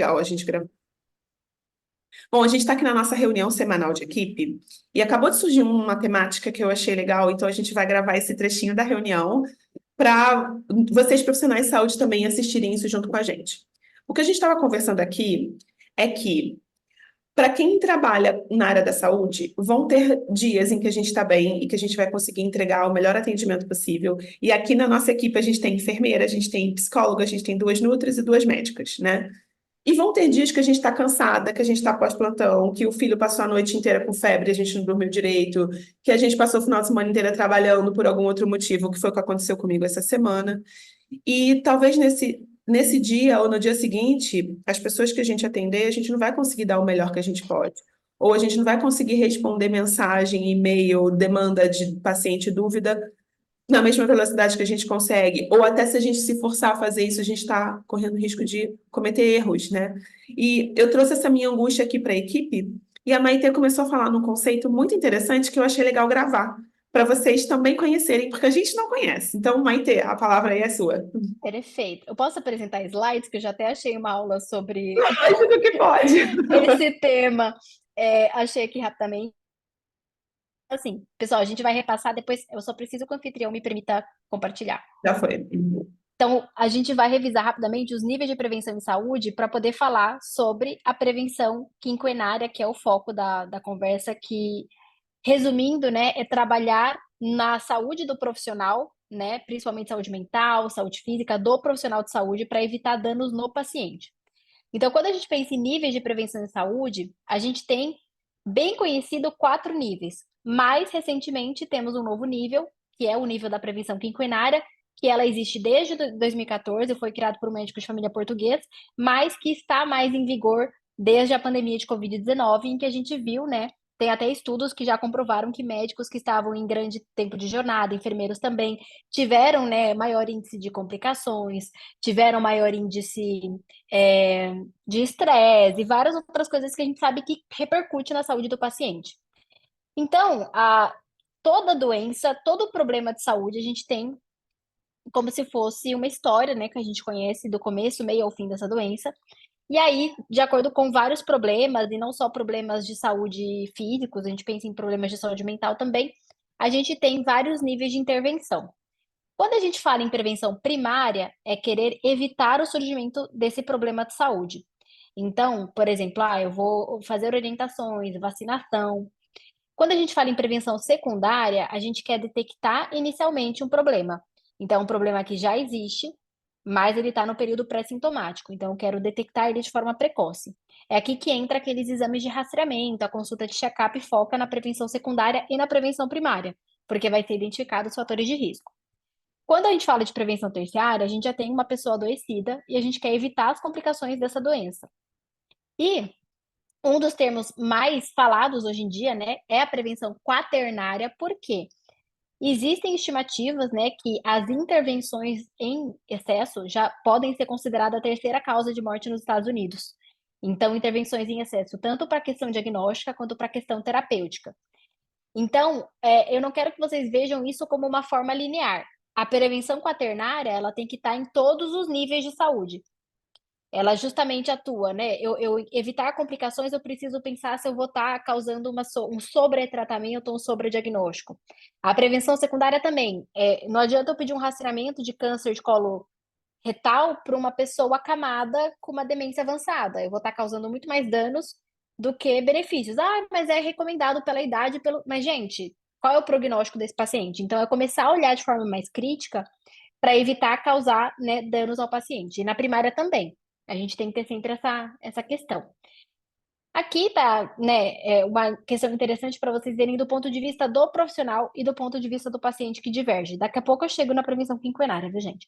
Legal, a gente grava. Bom, a gente está aqui na nossa reunião semanal de equipe e acabou de surgir uma temática que eu achei legal, então a gente vai gravar esse trechinho da reunião para vocês profissionais de saúde também assistirem isso junto com a gente. O que a gente estava conversando aqui é que, para quem trabalha na área da saúde, vão ter dias em que a gente está bem e que a gente vai conseguir entregar o melhor atendimento possível. E aqui na nossa equipe a gente tem enfermeira, a gente tem psicóloga, a gente tem duas nutris e duas médicas, né? E vão ter dias que a gente está cansada, que a gente está pós-plantão, que o filho passou a noite inteira com febre, e a gente não dormiu direito, que a gente passou o final de semana inteira trabalhando por algum outro motivo, que foi o que aconteceu comigo essa semana. E talvez nesse dia ou no dia seguinte, as pessoas que a gente atender, a gente não vai conseguir dar o melhor que a gente pode. Ou a gente não vai conseguir responder mensagem, e-mail, demanda de paciente, dúvida na mesma velocidade que a gente consegue, ou até se a gente se forçar a fazer isso, a gente está correndo risco de cometer erros, né? E eu trouxe essa minha angústia aqui para a equipe, e a Maitê começou a falar num conceito muito interessante que eu achei legal gravar, para vocês também conhecerem, porque a gente não conhece. Então, Maitê, a palavra aí é sua. Perfeito. Eu posso apresentar slides, que eu já até achei uma aula sobre Acho do que pode. esse tema. Achei aqui rapidamente. Assim, pessoal, a gente vai repassar depois. Eu só preciso que o anfitrião me permita compartilhar. Já foi. Então, a gente vai revisar rapidamente os níveis de prevenção em saúde para poder falar sobre a prevenção quinquenária, que é o foco da conversa, que, resumindo, né, é trabalhar na saúde do profissional, né, principalmente saúde mental, saúde física, do profissional de saúde, para evitar danos no paciente. Então, quando a gente pensa em níveis de prevenção em saúde, a gente tem bem conhecido 4 níveis. Mais recentemente, temos um novo nível, que é o nível da prevenção quinquenária, que ela existe desde 2014, foi criado por um médico de família português, mas que está mais em vigor desde a pandemia de Covid-19, em que a gente viu, né? Tem até estudos que já comprovaram que médicos que estavam em grande tempo de jornada, enfermeiros também, tiveram, né, maior índice de complicações, tiveram maior índice é, de estresse e várias outras coisas que a gente sabe que repercute na saúde do paciente. Então, toda doença, todo problema de saúde, a gente tem como se fosse uma história, né, que a gente conhece do começo, meio ao fim dessa doença. E aí, de acordo com vários problemas, e não só problemas de saúde físicos, a gente pensa em problemas de saúde mental também, a gente tem vários níveis de intervenção. Quando a gente fala em prevenção primária, é querer evitar o surgimento desse problema de saúde. Então, por exemplo, eu vou fazer orientações, vacinação. Quando a gente fala em prevenção secundária, a gente quer detectar inicialmente um problema. Então, um problema que já existe, mas ele está no período pré-sintomático. Então, eu quero detectar ele de forma precoce. É aqui que entra aqueles exames de rastreamento, a consulta de check-up foca na prevenção secundária e na prevenção primária, porque vai ser identificado os fatores de risco. Quando a gente fala de prevenção terciária, a gente já tem uma pessoa adoecida e a gente quer evitar as complicações dessa doença. E um dos termos mais falados hoje em dia, né, é a prevenção quaternária, por quê? Existem estimativas, né, que as intervenções em excesso já podem ser consideradas a terceira causa de morte nos Estados Unidos. Então, intervenções em excesso, tanto para a questão diagnóstica quanto para a questão terapêutica. Então, eu não quero que vocês vejam isso como uma forma linear. A prevenção quaternária, ela tem que estar em todos os níveis de saúde. Ela justamente atua, né? Eu evitar complicações, eu preciso pensar se eu vou estar causando um sobretratamento ou um sobrediagnóstico. A prevenção secundária também. Não adianta eu pedir um rastreamento de câncer de colo retal para uma pessoa acamada com uma demência avançada. Eu vou estar causando muito mais danos do que benefícios. Mas é recomendado pela idade, Mas, gente, qual é o prognóstico desse paciente? Então, é começar a olhar de forma mais crítica para evitar causar, né, danos ao paciente. E na primária também. A gente tem que ter sempre essa questão. Aqui tá, né, uma questão interessante para vocês verem do ponto de vista do profissional e do ponto de vista do paciente que diverge. Daqui a pouco eu chego na prevenção quinquenária, viu, gente?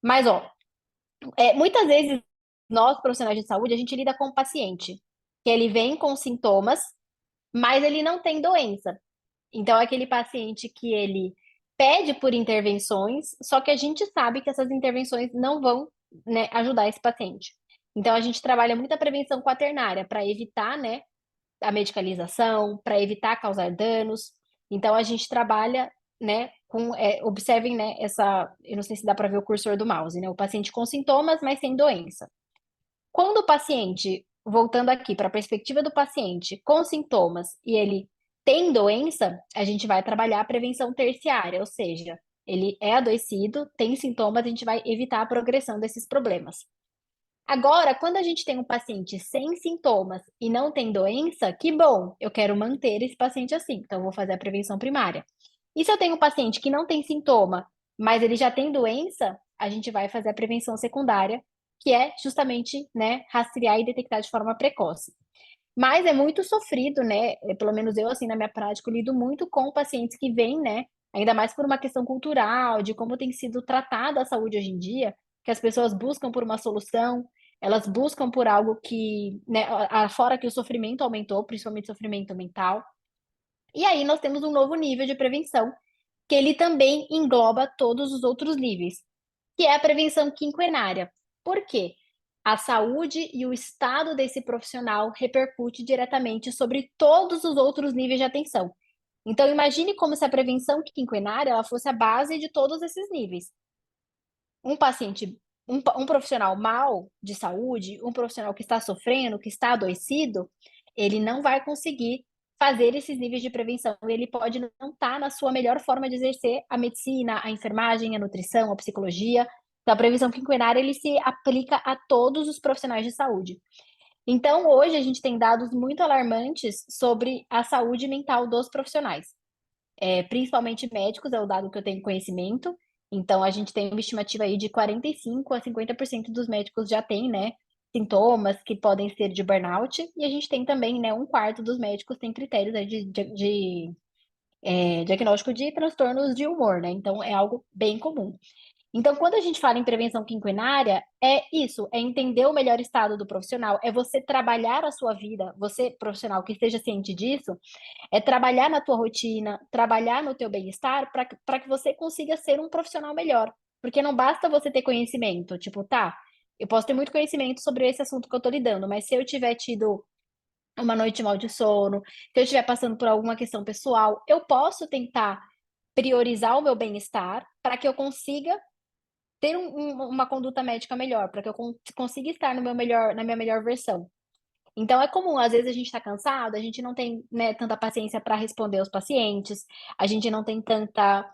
Mas, ó, muitas vezes nós, profissionais de saúde, a gente lida com o paciente, que ele vem com sintomas, mas ele não tem doença. Então, é aquele paciente que ele pede por intervenções, só que a gente sabe que essas intervenções não vão, né, ajudar esse paciente. Então, a gente trabalha muito a prevenção quaternária para evitar, né, a medicalização, para evitar causar danos. Então, a gente trabalha, né, observem, né, eu não sei se dá para ver o cursor do mouse, né, o paciente com sintomas, mas sem doença. quando o paciente, voltando aqui para a perspectiva do paciente, com sintomas e ele tem doença, a gente vai trabalhar a prevenção terciária, ou seja, ele é adoecido, tem sintomas, a gente vai evitar a progressão desses problemas. Agora, quando a gente tem um paciente sem sintomas e não tem doença, que bom, eu quero manter esse paciente assim, então eu vou fazer a prevenção primária. E se eu tenho um paciente que não tem sintoma, mas ele já tem doença, a gente vai fazer a prevenção secundária, que é justamente, né, rastrear e detectar de forma precoce. Mas é muito sofrido, né? Pelo menos eu, assim, na minha prática, eu lido muito com pacientes que vêm, né? Ainda mais por uma questão cultural, de como tem sido tratada a saúde hoje em dia, que as pessoas buscam por uma solução, elas buscam por algo que, né, fora que o sofrimento aumentou, principalmente sofrimento mental. E aí nós temos um novo nível de prevenção, que ele também engloba todos os outros níveis, que é a prevenção quinquenária. Por quê? A saúde e o estado desse profissional repercute diretamente sobre todos os outros níveis de atenção. Então imagine como se a prevenção quinquenária ela fosse a base de todos esses níveis. Um paciente, um profissional mal de saúde, um profissional que está sofrendo, que está adoecido, ele não vai conseguir fazer esses níveis de prevenção. Ele pode não estar na sua melhor forma de exercer a medicina, a enfermagem, a nutrição, a psicologia. Então, a prevenção quinquenária ele se aplica a todos os profissionais de saúde. Então, hoje a gente tem dados muito alarmantes sobre a saúde mental dos profissionais. Principalmente médicos, é o dado que eu tenho conhecimento. Então, a gente tem uma estimativa aí de 45 a 50% dos médicos já tem, né, sintomas que podem ser de burnout, e a gente tem também, né, um quarto dos médicos tem critérios aí de diagnóstico de transtornos de humor, né? Então, é algo bem comum. Então, quando a gente fala em prevenção quinquenária, é isso, é entender o melhor estado do profissional, é você trabalhar a sua vida, você profissional que esteja ciente disso, é trabalhar na tua rotina, trabalhar no teu bem-estar para que você consiga ser um profissional melhor. Porque não basta você ter conhecimento, tipo, tá, eu posso ter muito conhecimento sobre esse assunto que eu tô lidando, mas se eu tiver tido uma noite mal de sono, se eu estiver passando por alguma questão pessoal, eu posso tentar priorizar o meu bem-estar para que eu consiga ter uma conduta médica melhor, para que eu consiga estar no meu melhor, na minha melhor versão. Então é comum, às vezes a gente está cansado, a gente não tem, né, tanta paciência para responder aos pacientes, a gente não tem tanta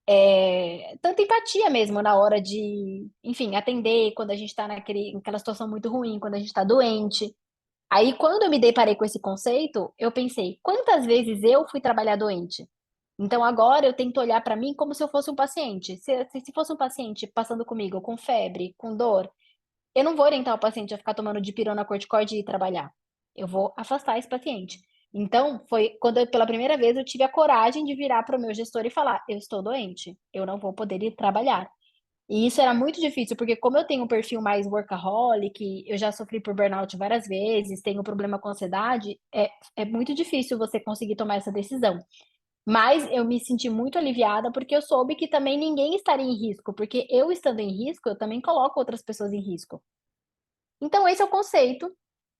empatia mesmo na hora de, enfim, atender quando a gente está naquela situação muito ruim, quando a gente está doente. Aí, quando eu me deparei com esse conceito, eu pensei: quantas vezes eu fui trabalhar doente? Então agora eu tento olhar para mim como se eu fosse um paciente. Se fosse um paciente passando comigo com febre, com dor, eu não vou orientar o paciente a ficar tomando dipirona corticoide e ir trabalhar. Eu vou afastar esse paciente. Então, foi quando pela primeira vez eu tive a coragem de virar para o meu gestor e falar: eu estou doente, eu não vou poder ir trabalhar. E isso era muito difícil, porque como eu tenho um perfil mais workaholic, eu já sofri por burnout várias vezes, tenho problema com ansiedade, é muito difícil você conseguir tomar essa decisão. Mas eu me senti muito aliviada, porque eu soube que também ninguém estaria em risco, porque eu estando em risco, eu também coloco outras pessoas em risco. Então esse é o conceito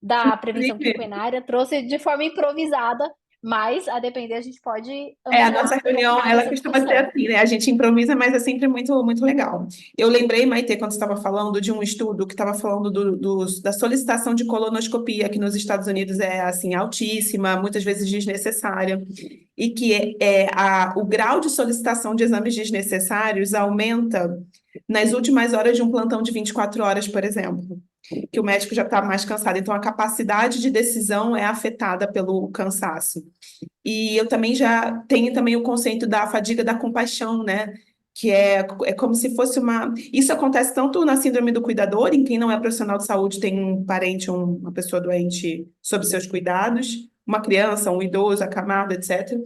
da prevenção Inclusive, quinquenária, trouxe de forma improvisada, mas a depender a gente pode a nossa ampliar um pouco reunião, mais ela essa costuma ser discussão. assim, né? A gente improvisa, mas é sempre muito, muito legal. Eu lembrei, Maitê, quando você estava falando de um estudo que estava falando da solicitação de colonoscopia, que nos Estados Unidos é, assim, altíssima, muitas vezes desnecessária, e que o grau de solicitação de exames desnecessários aumenta nas últimas horas de um plantão de 24 horas, por exemplo, que o médico já está mais cansado. Então, a capacidade de decisão é afetada pelo cansaço. E eu também já tenho também o conceito da fadiga da compaixão, né? Que é como se fosse uma. Isso acontece tanto na síndrome do cuidador, em quem não é profissional de saúde, tem um parente, uma pessoa doente sob seus cuidados, uma criança, um idoso, acamado, etc.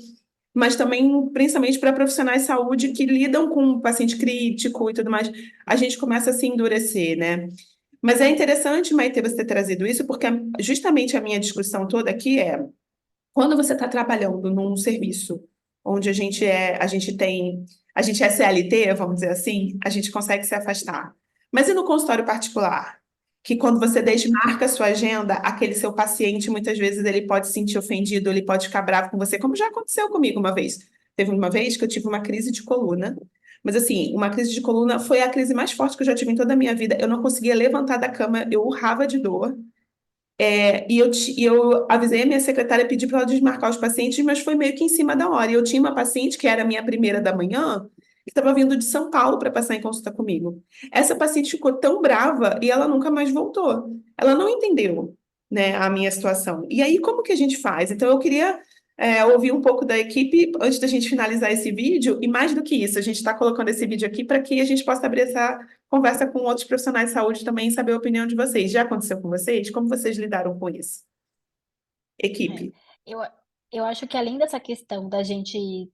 Mas também, principalmente para profissionais de saúde que lidam com um paciente crítico e tudo mais, a gente começa a se endurecer, né? Mas é interessante, Maite, você ter trazido isso, porque justamente a minha discussão toda aqui é quando você está trabalhando num serviço onde a gente é CLT, vamos dizer assim, a gente consegue se afastar. Mas e no consultório particular? Que quando você desmarca a sua agenda, aquele seu paciente, muitas vezes, ele pode se sentir ofendido, ele pode ficar bravo com você, como já aconteceu comigo uma vez. Teve uma vez que eu tive uma crise de coluna, Mas assim, uma crise de coluna foi a crise mais forte que eu já tive em toda a minha vida. Eu não conseguia levantar da cama, eu urrava de dor. E eu avisei a minha secretária, pedi para ela desmarcar os pacientes, mas foi meio que em cima da hora. E eu tinha uma paciente, que era a minha primeira da manhã, que estava vindo de São Paulo para passar em consulta comigo. Essa paciente ficou tão brava e ela nunca mais voltou. Ela não entendeu, né, a minha situação. E aí, como que a gente faz? Então, eu queria, ouvir um pouco da equipe antes da gente finalizar esse vídeo. E mais do que isso, a gente está colocando esse vídeo aqui para que a gente possa abrir essa conversa com outros profissionais de saúde também e saber a opinião de vocês. Já aconteceu com vocês? Como vocês lidaram com isso? É, Equipe. eu eu acho que além dessa questão da gente,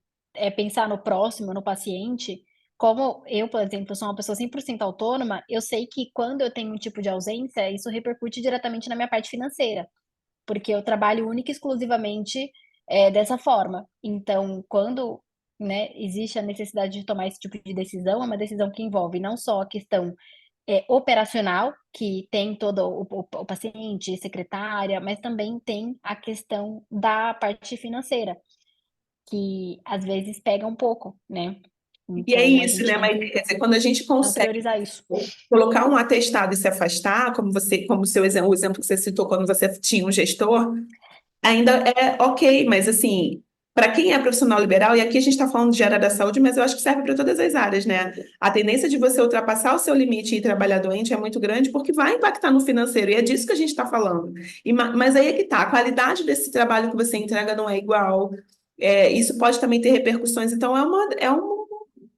pensar no próximo, no paciente, como eu, por exemplo, sou uma pessoa 100% autônoma, eu sei que quando eu tenho um tipo de ausência, isso repercute diretamente na minha parte financeira, porque eu trabalho única e exclusivamente, dessa forma. Então, quando, né, existe a necessidade de tomar esse tipo de decisão, é uma decisão que envolve não só a questão operacional, que tem todo o paciente, secretária, mas também tem a questão da parte financeira, que às vezes pega um pouco, né. E é Então a isso, gente né? tem Mas que quer dizer, quando a gente não consegue priorizar isso. colocar um atestado e se afastar, como você, como o exemplo que você citou quando você tinha um gestor, ainda é ok, mas assim, para quem é profissional liberal, e aqui a gente está falando de área da saúde, mas eu acho que serve para todas as áreas, né? A tendência de você ultrapassar o seu limite e trabalhar doente é muito grande porque vai impactar no financeiro, e é disso que a gente está falando. Mas aí é que tá, a qualidade desse trabalho que você entrega não é igual, isso pode também ter repercussões, então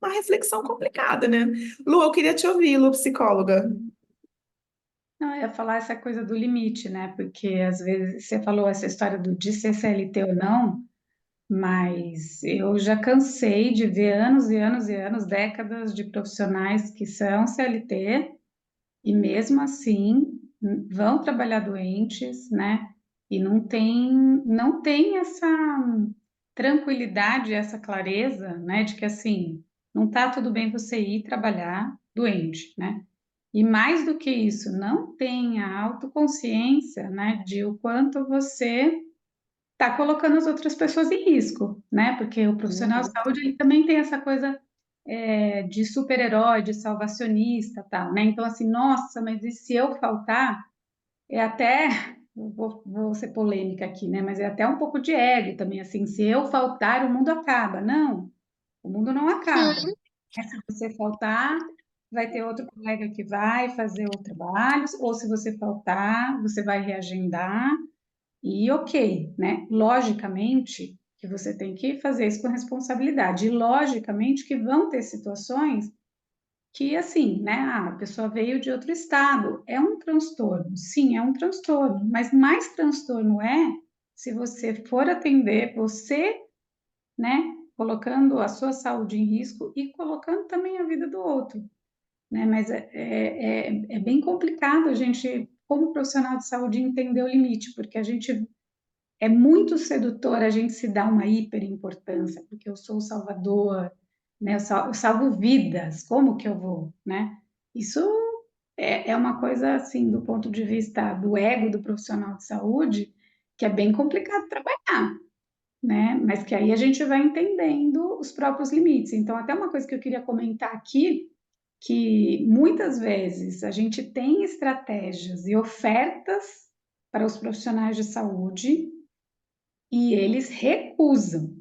uma reflexão complicada, né? Lu, eu queria te ouvir, Lu, psicóloga. Não, eu ia falar essa coisa do limite, né? Porque às vezes você falou essa história do de ser CLT ou não, mas eu já cansei de ver anos e anos e anos, décadas de profissionais que são CLT e mesmo assim vão trabalhar doentes, né? E não tem essa tranquilidade, essa clareza, né? De que assim, não tá tudo bem você ir trabalhar doente, né? E mais do que isso, não tem a autoconsciência, né, de o quanto você está colocando as outras pessoas em risco, né? Porque o profissional de Uhum. saúde ele também tem essa coisa de super-herói, de salvacionista, tal, né? Então assim, nossa, mas e se eu faltar? É até vou ser polêmica aqui, né? Mas é até um pouco de ego também, assim, se eu faltar, o mundo acaba. Não, o mundo não acaba. Uhum. Se você faltar, vai ter outro colega que vai fazer o trabalho, ou se você faltar, você vai reagendar, e ok, né? Logicamente que você tem que fazer isso com responsabilidade, e logicamente que vão ter situações que, assim, né? A pessoa veio de outro estado, é um transtorno, sim, é um transtorno, mas mais transtorno é se você for atender você, né? Colocando a sua saúde em risco e colocando também a vida do outro, né? Mas é bem complicado a gente, como profissional de saúde, entender o limite, porque a gente é muito sedutor a gente se dar uma hiperimportância, porque eu sou o salvador, né? Eu salvo vidas, como que eu vou, né? Isso é uma coisa assim, do ponto de vista do ego do profissional de saúde, que é bem complicado trabalhar, né? Mas que aí a gente vai entendendo os próprios limites. Então, até uma coisa que eu queria comentar aqui que muitas vezes a gente tem estratégias e ofertas para os profissionais de saúde e eles recusam,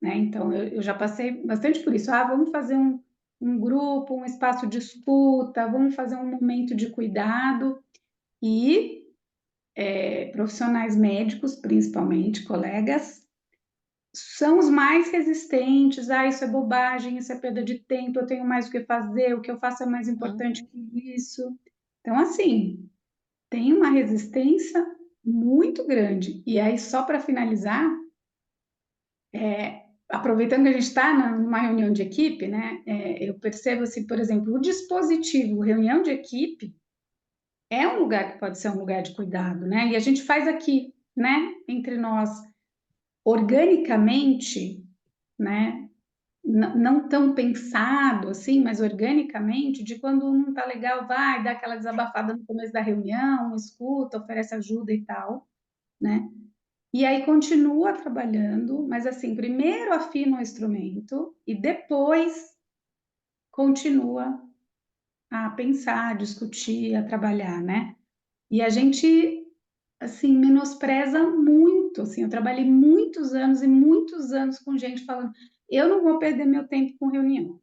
né? Então, eu já passei bastante por isso. Ah, vamos fazer um grupo, um espaço de escuta, vamos fazer um momento de cuidado e profissionais médicos, principalmente colegas, são os mais resistentes. Ah, isso é bobagem, isso é perda de tempo, eu tenho mais o que fazer, o que eu faço é mais importante Uhum. que isso. Então, assim, tem uma resistência muito grande. E aí, só para finalizar, aproveitando que a gente está numa reunião de equipe, né, eu percebo assim, por exemplo, o dispositivo reunião de equipe é um lugar que pode ser um lugar de cuidado, né? E a gente faz aqui, né, entre nós, organicamente, né? Não tão pensado assim, mas organicamente, de quando não tá legal, vai dar aquela desabafada no começo da reunião, escuta, oferece ajuda e tal, né? E aí continua trabalhando, mas assim, primeiro afina o instrumento e depois continua a pensar, a discutir, a trabalhar, né? E a gente, assim, menospreza muito, assim, eu trabalhei muitos anos e muitos anos com gente falando, eu não vou perder meu tempo com reunião,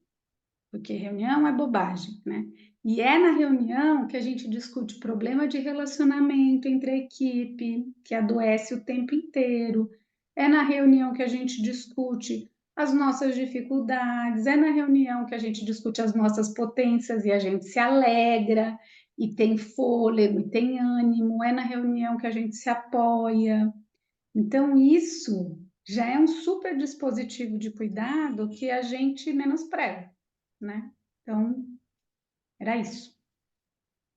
porque reunião é bobagem, né? E é na reunião que a gente discute problema de relacionamento entre a equipe, que adoece o tempo inteiro. É na reunião que a gente discute as nossas dificuldades, é na reunião que a gente discute as nossas potências e a gente se alegra e tem fôlego e tem ânimo, é na reunião que a gente se apoia. Então, isso já é um super dispositivo de cuidado que a gente menospreza, né? Então, era isso.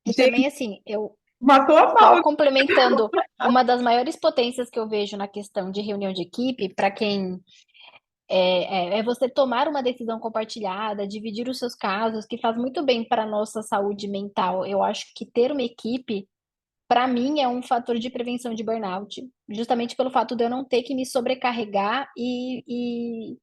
E Gente, também, assim, eu matou a só pau. complementando, uma das maiores potências que eu vejo na questão de reunião de equipe, para quem é você tomar uma decisão compartilhada, dividir os seus casos, que faz muito bem para a nossa saúde mental. Eu acho que ter uma equipe, para mim, é um fator de prevenção de burnout, justamente pelo fato de eu não ter que me sobrecarregar e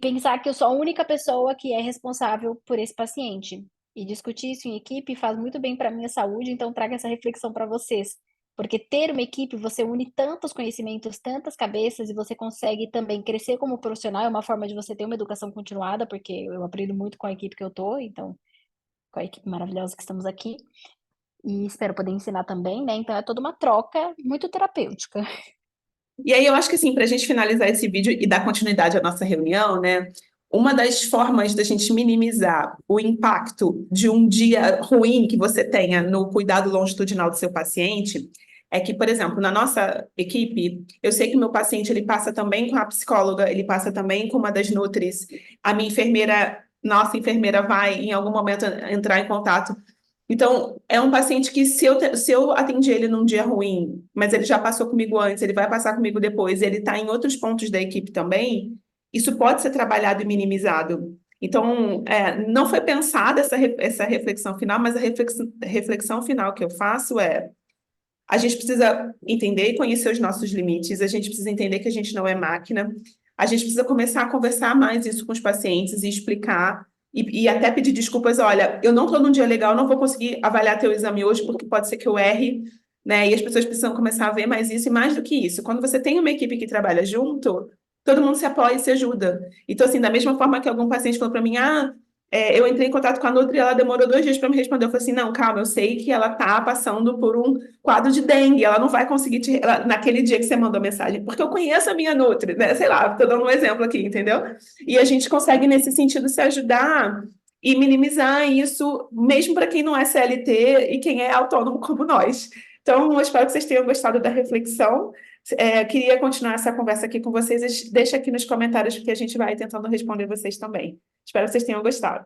pensar que eu sou a única pessoa que é responsável por esse paciente. E discutir isso em equipe faz muito bem para a minha saúde, então trago essa reflexão para vocês. Porque ter uma equipe, você une tantos conhecimentos, tantas cabeças, e você consegue também crescer como profissional, é uma forma de você ter uma educação continuada, porque eu aprendo muito com a equipe que eu tô, então, com a equipe maravilhosa que estamos aqui, e espero poder ensinar também, né? Então é toda uma troca muito terapêutica. E aí eu acho que assim, para a gente finalizar esse vídeo e dar continuidade à nossa reunião, né? Uma das formas da gente minimizar o impacto de um dia ruim que você tenha no cuidado longitudinal do seu paciente é que, por exemplo, na nossa equipe, eu sei que o meu paciente ele passa também com a psicóloga, ele passa também com uma das nutris, a minha enfermeira, nossa enfermeira vai em algum momento entrar em contato. Então, é um paciente que, se eu atendi ele num dia ruim, mas ele já passou comigo antes, ele vai passar comigo depois, ele está em outros pontos da equipe também, isso pode ser trabalhado e minimizado. Então, não foi pensada essa reflexão final, mas a reflexão final que eu faço é: a gente precisa entender e conhecer os nossos limites, a gente precisa entender que a gente não é máquina, a gente precisa começar a conversar mais isso com os pacientes e explicar, e até pedir desculpas, olha, eu não estou num dia legal, não vou conseguir avaliar teu exame hoje, porque pode ser que eu erre, né? E as pessoas precisam começar a ver mais isso, e mais do que isso, quando você tem uma equipe que trabalha junto, todo mundo se apoia e se ajuda. Então, assim, da mesma forma que algum paciente falou para mim, eu entrei em contato com a Nutri e ela demorou 2 dias para me responder. Eu falei assim, não, calma, eu sei que ela está passando por um quadro de dengue, ela não vai conseguir naquele dia que você mandou mensagem, porque eu conheço a minha Nutri, né? Sei lá, estou dando um exemplo aqui, entendeu? E a gente consegue, nesse sentido, se ajudar e minimizar isso, mesmo para quem não é CLT e quem é autônomo como nós. Então, eu espero que vocês tenham gostado da reflexão. Queria continuar essa conversa aqui com vocês. Deixa aqui nos comentários, porque a gente vai tentando responder vocês também. Espero que vocês tenham gostado.